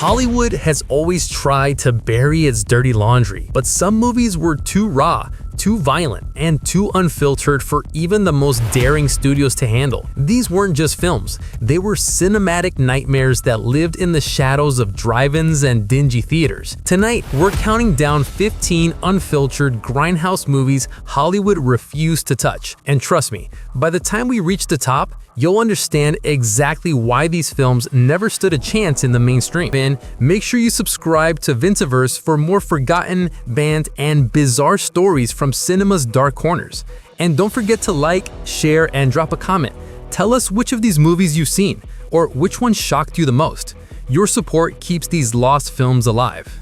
Hollywood has always tried to bury its dirty laundry, but some movies were too raw, too violent, and too unfiltered for even the most daring studios to handle. These weren't just films, they were cinematic nightmares that lived in the shadows of drive-ins and dingy theaters. Tonight, we're counting down 15 unfiltered grindhouse movies Hollywood refused to touch. And trust me, by the time we reach the top, you'll understand exactly why these films never stood a chance in the mainstream. And make sure you subscribe to Vintiverse for more forgotten, banned, and bizarre stories from cinema's dark corners. And don't forget to like, share, and drop a comment. Tell us which of these movies you've seen, or which one shocked you the most. Your support keeps these lost films alive.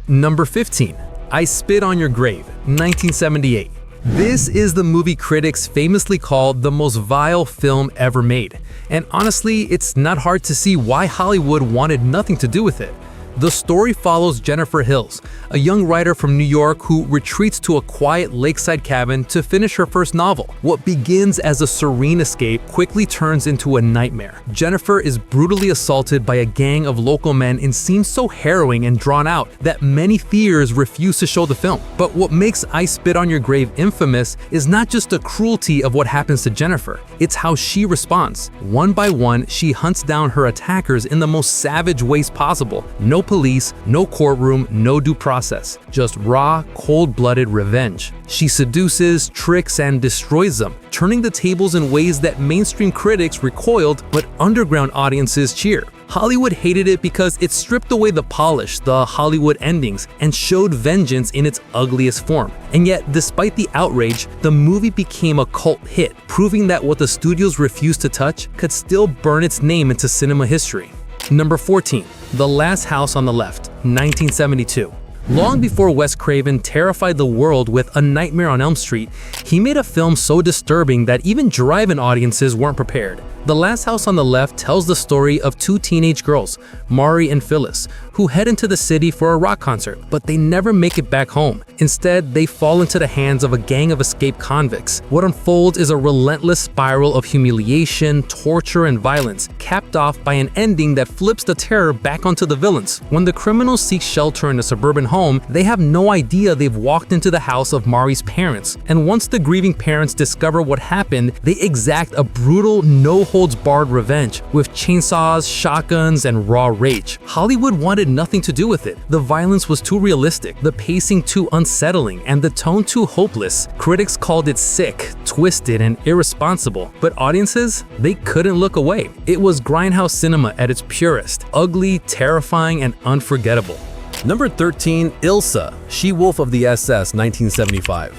Number 15. I Spit on Your Grave, 1978. This is the movie critics famously called the most vile film ever made. And honestly, it's not hard to see why Hollywood wanted nothing to do with it. The story follows Jennifer Hills, a young writer from New York who retreats to a quiet lakeside cabin to finish her first novel. What begins as a serene escape quickly turns into a nightmare. Jennifer is brutally assaulted by a gang of local men and seems so harrowing and drawn out that many theaters refuse to show the film. But what makes I Spit on Your Grave infamous is not just the cruelty of what happens to Jennifer, it's how she responds. One by one, she hunts down her attackers in the most savage ways possible. No police, no courtroom, no due process. Just raw, cold-blooded revenge. She seduces, tricks, and destroys them, turning the tables in ways that mainstream critics recoiled but underground audiences cheer. Hollywood hated it because it stripped away the polish, the Hollywood endings, and showed vengeance in its ugliest form. And yet, despite the outrage, the movie became a cult hit, proving that what the studios refused to touch could still burn its name into cinema history. Number 14. The Last House on the Left, 1972. Long before Wes Craven terrified the world with A Nightmare on Elm Street, he made a film so disturbing that even drive-in audiences weren't prepared. The Last House on the Left tells the story of two teenage girls, Mari and Phyllis, who head into the city for a rock concert, but they never make it back home. Instead, they fall into the hands of a gang of escaped convicts. What unfolds is a relentless spiral of humiliation, torture, and violence, capped off by an ending that flips the terror back onto the villains. When the criminals seek shelter in a suburban home, they have no idea they've walked into the house of Mari's parents. And once the grieving parents discover what happened, they exact a brutal, no-holds-barred revenge with chainsaws, shotguns, and raw rage. Hollywood wanted nothing to do with it. The violence was too realistic, the pacing too unsettling, and the tone too hopeless. Critics called it sick, twisted, and irresponsible, but audiences, they couldn't look away. It was grindhouse cinema at its purest, ugly, terrifying, and unforgettable. Number 13. Ilsa, She-Wolf of the SS, 1975.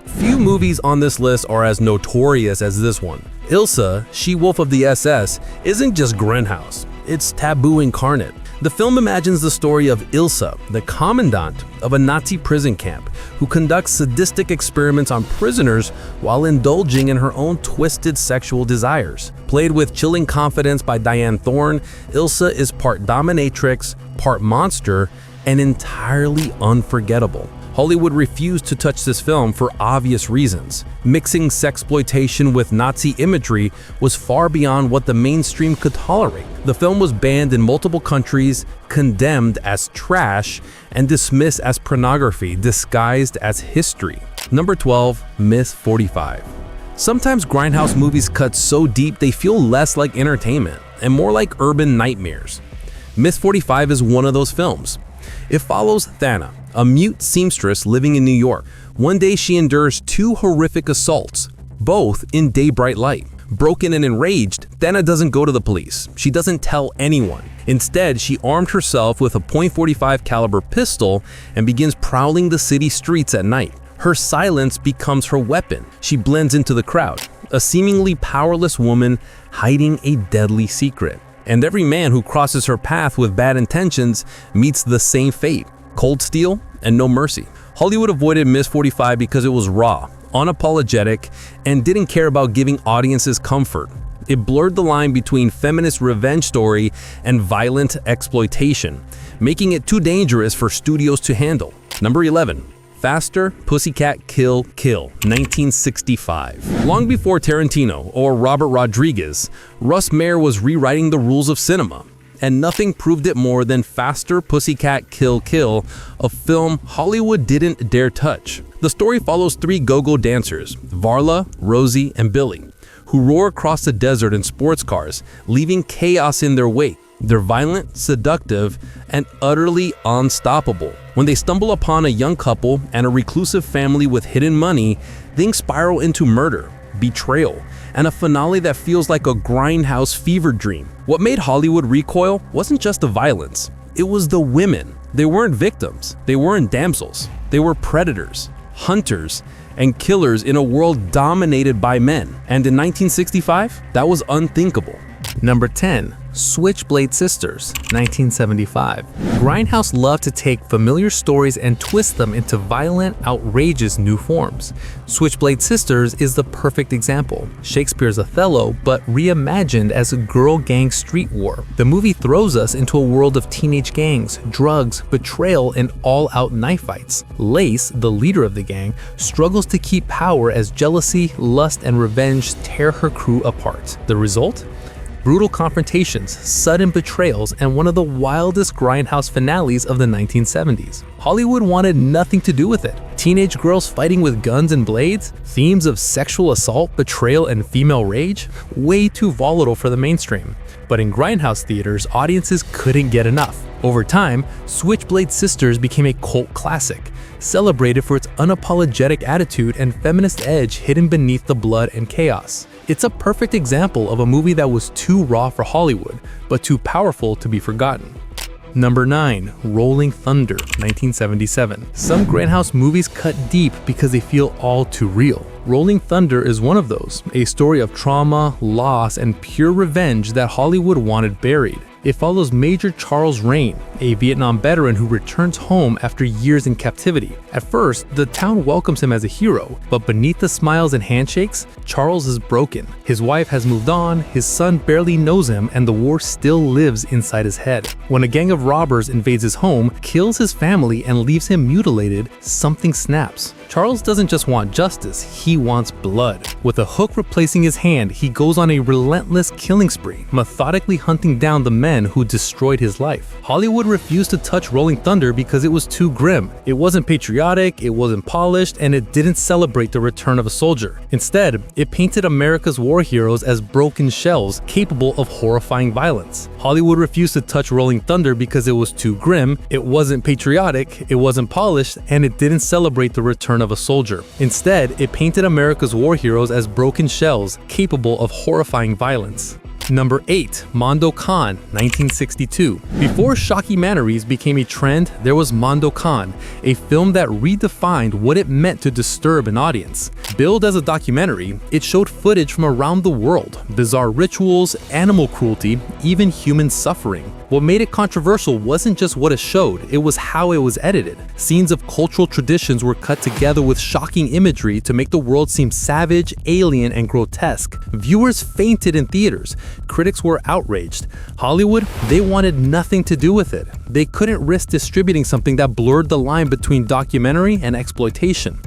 Few movies on this list are as notorious as this one. Ilsa, She-Wolf of the SS, isn't just grindhouse, it's taboo incarnate. The film imagines the story of Ilsa, the commandant of a Nazi prison camp, who conducts sadistic experiments on prisoners while indulging in her own twisted sexual desires. Played with chilling confidence by Diane Thorne, Ilsa is part dominatrix, part monster, and entirely unforgettable. Hollywood refused to touch this film for obvious reasons. Mixing sexploitation with Nazi imagery was far beyond what the mainstream could tolerate. The film was banned in multiple countries, condemned as trash, and dismissed as pornography disguised as history. Number 12. Miss 45. Sometimes grindhouse movies cut so deep they feel less like entertainment and more like urban nightmares. Miss 45 is one of those films. It follows Thana, a mute seamstress living in New York. One day she endures two horrific assaults, both in day-bright light. Broken and enraged, Thana doesn't go to the police. She doesn't tell anyone. Instead, she armed herself with a .45 caliber pistol and begins prowling the city streets at night. Her silence becomes her weapon. She blends into the crowd, a seemingly powerless woman hiding a deadly secret. And every man who crosses her path with bad intentions meets the same fate: cold steel and no mercy. Hollywood avoided Miss 45 because it was raw, unapologetic, and didn't care about giving audiences comfort. It blurred the line between feminist revenge story and violent exploitation, making it too dangerous for studios to handle. Number 11. Faster, Pussycat, Kill, Kill, 1965. Long before Tarantino or Robert Rodriguez, Russ Meyer was rewriting the rules of cinema. and nothing proved it more than Faster, Pussycat, Kill Kill, a film Hollywood didn't dare touch. The story follows three go-go dancers, Varla, Rosie, and Billy, who roar across the desert in sports cars, leaving chaos in their wake. They're violent, seductive, and utterly unstoppable. When they stumble upon a young couple and a reclusive family with hidden money, things spiral into murder, betrayal, and a finale that feels like a grindhouse fever dream. What made Hollywood recoil wasn't just the violence, it was the women. They weren't victims, they weren't damsels, they were predators, hunters, and killers in a world dominated by men. And in 1965, that was unthinkable. Number 10. Switchblade Sisters, 1975. Grindhouse loved to take familiar stories and twist them into violent, outrageous new forms. Switchblade Sisters is the perfect example. Shakespeare's Othello, but reimagined as a girl gang street war. The movie throws us into a world of teenage gangs, drugs, betrayal, and all-out knife fights. Lace, the leader of the gang, struggles to keep power as jealousy, lust, and revenge tear her crew apart. The result? Brutal confrontations, sudden betrayals, and one of the wildest grindhouse finales of the 1970s. Hollywood wanted nothing to do with it. Teenage girls fighting with guns and blades, themes of sexual assault, betrayal, and female rage, way too volatile for the mainstream. But in grindhouse theaters, audiences couldn't get enough. Over time, Switchblade Sisters became a cult classic, celebrated for its unapologetic attitude and feminist edge hidden beneath the blood and chaos. It's a perfect example of a movie that was too raw for Hollywood, but too powerful to be forgotten. Number 9. Rolling Thunder, 1977. Some grindhouse movies cut deep because they feel all too real. Rolling Thunder is one of those, a story of trauma, loss, and pure revenge that Hollywood wanted buried. It follows Major Charles Rain, a Vietnam veteran who returns home after years in captivity. At first, the town welcomes him as a hero, but beneath the smiles and handshakes, Charles is broken. His wife has moved on, his son barely knows him, and the war still lives inside his head. When a gang of robbers invades his home, kills his family, and leaves him mutilated, something snaps. Charles doesn't just want justice, he wants blood. With a hook replacing his hand, he goes on a relentless killing spree, methodically hunting down the men who destroyed his life. Hollywood refused to touch Rolling Thunder because it was too grim. It wasn't patriotic, it wasn't polished, and it didn't celebrate the return of a soldier. Instead, it painted America's war heroes as broken shells capable of horrifying violence. Hollywood refused to touch Rolling Thunder because it was too grim, it wasn't patriotic, it wasn't polished, and it didn't celebrate the return of a soldier. Instead, it painted America's war heroes as broken shells capable of horrifying violence. Number 8. Mondo Cane, 1962. Before shockumentaries became a trend, there was Mondo Cane, a film that redefined what it meant to disturb an audience. Billed as a documentary, it showed footage from around the world, bizarre rituals, animal cruelty, even human suffering. What made it controversial wasn't just what it showed, it was how it was edited. Scenes of cultural traditions were cut together with shocking imagery to make the world seem savage, alien, and grotesque. Viewers fainted in theaters. Critics were outraged. Hollywood, they wanted nothing to do with it. They couldn't risk distributing something that blurred the line between documentary and exploitation.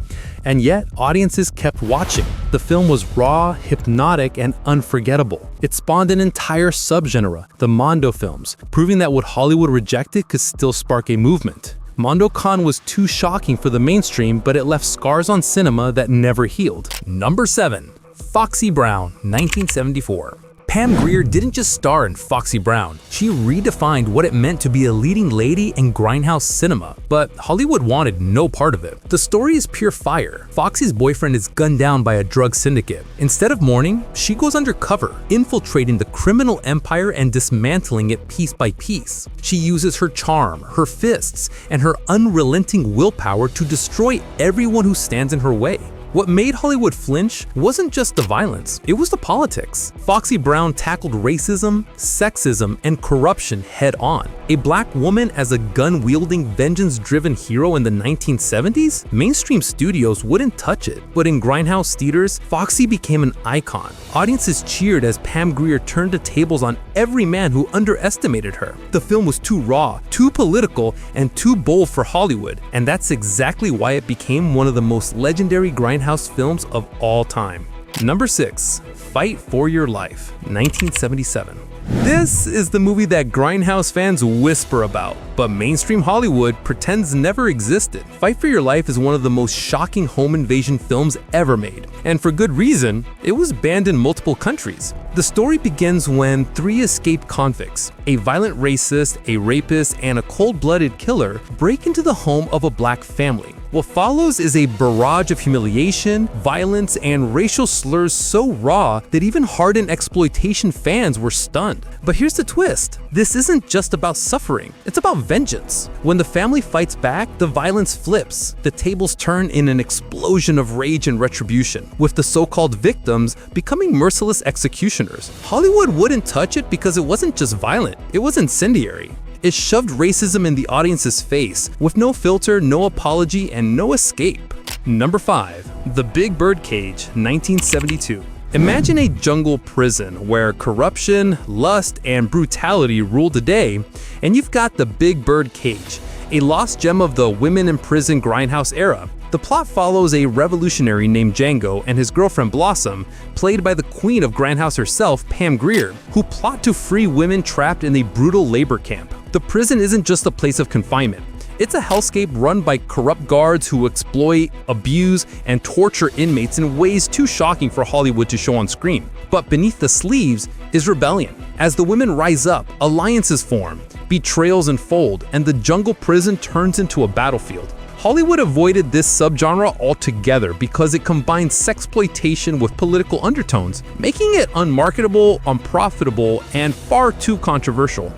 And yet, audiences kept watching. The film was raw, hypnotic, and unforgettable. It spawned an entire subgenre, the Mondo films, proving that what Hollywood rejected could still spark a movement. Mondo Cane was too shocking for the mainstream, but it left scars on cinema that never healed. Number 7. Foxy Brown, 1974. Pam Grier didn't just star in Foxy Brown, she redefined what it meant to be a leading lady in grindhouse cinema, but Hollywood wanted no part of it. The story is pure fire. Foxy's boyfriend is gunned down by a drug syndicate. Instead of mourning, she goes undercover, infiltrating the criminal empire and dismantling it piece by piece. She uses her charm, her fists, and her unrelenting willpower to destroy everyone who stands in her way. What made Hollywood flinch wasn't just the violence, it was the politics. Foxy Brown tackled racism, sexism, and corruption head-on. A black woman as a gun-wielding, vengeance-driven hero in the 1970s? Mainstream studios wouldn't touch it, but in grindhouse theaters, Foxy became an icon. Audiences cheered as Pam Grier turned the tables on every man who underestimated her. The film was too raw, too political, and too bold for Hollywood, and that's exactly why it became one of the most legendary grindhouse films of all time. Number 6. Fight for Your Life, 1977. This is the movie that Grindhouse fans whisper about, but mainstream Hollywood pretends never existed. Fight for Your Life is one of the most shocking home invasion films ever made, and for good reason. It was banned in multiple countries. The story begins when three escaped convicts, a violent racist, a rapist, and a cold-blooded killer, break into the home of a black family. What follows is a barrage of humiliation, violence, and racial slurs so raw that even hardened exploitation fans were stunned. But here's the twist. This isn't just about suffering, it's about vengeance. When the family fights back, the violence flips. The tables turn in an explosion of rage and retribution, with the so-called victims becoming merciless executioners. Hollywood wouldn't touch it because it wasn't just violent, it was incendiary. It shoved racism in the audience's face, with no filter, no apology, and no escape. Number 5. The Big Bird Cage, 1972. Imagine a jungle prison where corruption, lust, and brutality rule the day, and you've got the Big Bird Cage, a lost gem of the women in prison Grindhouse era. The plot follows a revolutionary named Django and his girlfriend Blossom, played by the queen of Grindhouse herself, Pam Grier, who plot to free women trapped in a brutal labor camp. The prison isn't just a place of confinement. It's a hellscape run by corrupt guards who exploit, abuse, and torture inmates in ways too shocking for Hollywood to show on screen. But beneath the sleeves is rebellion. As the women rise up, alliances form, betrayals unfold, and the jungle prison turns into a battlefield. Hollywood avoided this subgenre altogether because it combines sexploitation with political undertones, making it unmarketable, unprofitable, and far too controversial.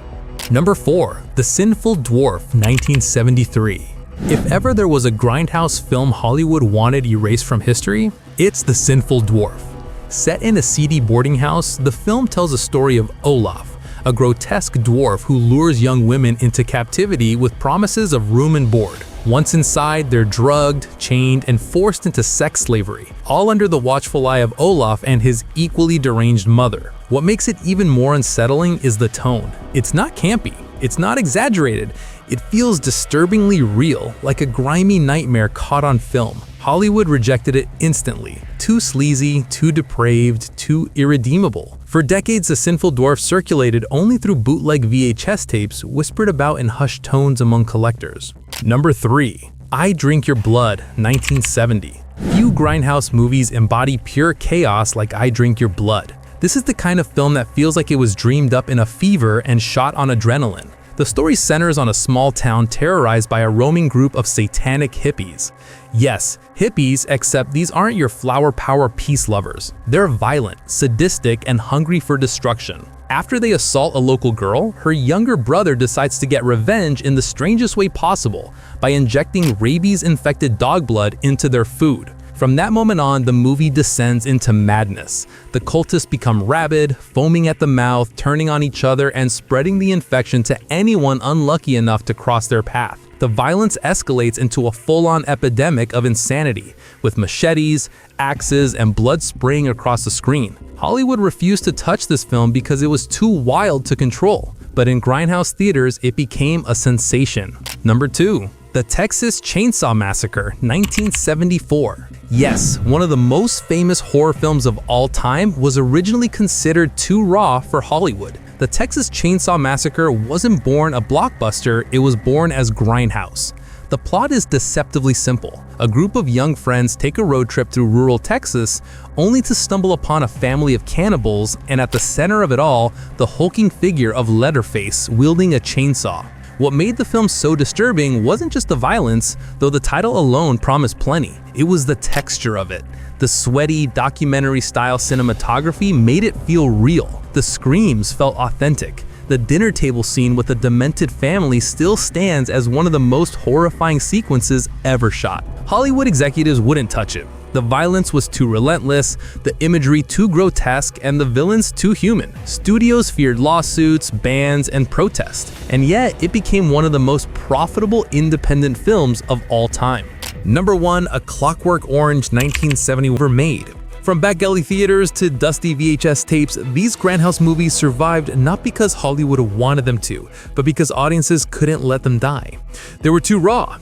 Number 4. The Sinful Dwarf, 1973. If ever there was a Grindhouse film Hollywood wanted erased from history, it's The Sinful Dwarf. Set in a seedy boarding house, the film tells a story of Olaf, a grotesque dwarf who lures young women into captivity with promises of room and board. Once inside, they're drugged, chained, and forced into sex slavery, all under the watchful eye of Olaf and his equally deranged mother. What makes it even more unsettling is the tone. It's not campy, it's not exaggerated, it feels disturbingly real, like a grimy nightmare caught on film. Hollywood rejected it instantly. Too sleazy, too depraved, too irredeemable. For decades, The Sinful Dwarf circulated only through bootleg VHS tapes whispered about in hushed tones among collectors. Number 3. I Drink Your Blood, 1970. Few Grindhouse movies embody pure chaos like I Drink Your Blood. This is the kind of film that feels like it was dreamed up in a fever and shot on adrenaline. The story centers on a small town terrorized by a roaming group of satanic hippies. Yes, hippies, except these aren't your flower power peace lovers. They're violent, sadistic, and hungry for destruction. After they assault a local girl, her younger brother decides to get revenge in the strangest way possible by injecting rabies-infected dog blood into their food. From that moment on, the movie descends into madness. The cultists become rabid, foaming at the mouth, turning on each other, and spreading the infection to anyone unlucky enough to cross their path. The violence escalates into a full-on epidemic of insanity, with machetes, axes, and blood spraying across the screen. Hollywood refused to touch this film because it was too wild to control, but in Grindhouse theaters, it became a sensation. Number 2. The Texas Chainsaw Massacre, 1974. Yes, one of the most famous horror films of all time was originally considered too raw for Hollywood. The Texas Chainsaw Massacre wasn't born a blockbuster, it was born as Grindhouse. The plot is deceptively simple. A group of young friends take a road trip through rural Texas, only to stumble upon a family of cannibals, and at the center of it all, the hulking figure of Leatherface wielding a chainsaw. What made the film so disturbing wasn't just the violence, though the title alone promised plenty. It was the texture of it. The sweaty, documentary-style cinematography made it feel real. The screams felt authentic. The dinner table scene with a demented family still stands as one of the most horrifying sequences ever shot. Hollywood executives wouldn't touch it. The violence was too relentless, the imagery too grotesque, and the villains too human. Studios feared lawsuits, bans, and protests, and yet it became one of the most profitable independent films of all time. Number 1. A Clockwork Orange, 1970 were made. From back alley theaters to dusty VHS tapes, these Grindhouse movies survived not because Hollywood wanted them to, but because audiences couldn't let them die. They were too raw,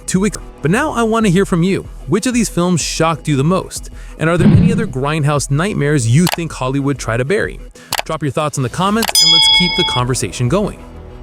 But now I want to hear from you. Which of these films shocked you the most? And are there any other Grindhouse nightmares you think Hollywood tried to bury? Drop your thoughts in the comments and let's keep the conversation going.